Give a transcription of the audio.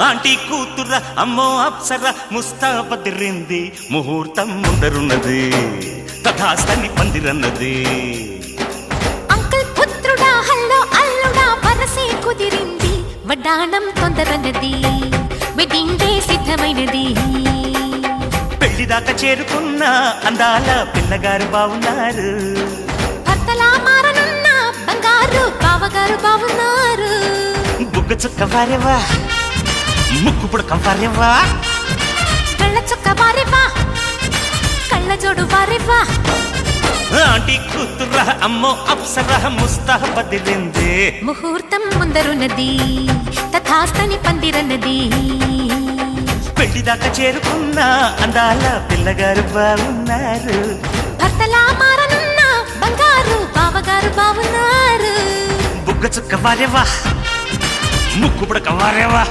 aunty కూతుర అమ్మో అప్సర ముస్తాబదిరింది ముహూర్తం ముందరున్నది తథాస్తని పందిరన్నది uncle పుత్రుడా hello అల్లుడా వరసే కుదిరింది వడ్డాణం తొందరన్నది వెడ్డింగ్ డే సిద్ధమైనది పెళ్లిదాకా చేరుకున్న అందాల పిల్లగారు బావున్నారు భర్తలా మారనున్న బంగారు బావగారు బావున్నారు బుగ్గ చుక్క వారేవా ముక్కు పుడక వారేవా కళ్ళ చుక్క వారేవా కళ్ళ జోడు వారేవా ఆంటీ కూతుర అమ్మో అప్సర ముస్తాబదిరింది ముహూర్తం ముందరున్నది తథాస్తని పందిరన్నది పెళ్లిదాకా చేరుకున్న అందాల పిల్లగారు బావున్నారు భర్తలా మారనున్న బంగారు బావగారు బావున్నారు బుగ్గ చుక్క వారేవా ముక్కు పుడక వారేవా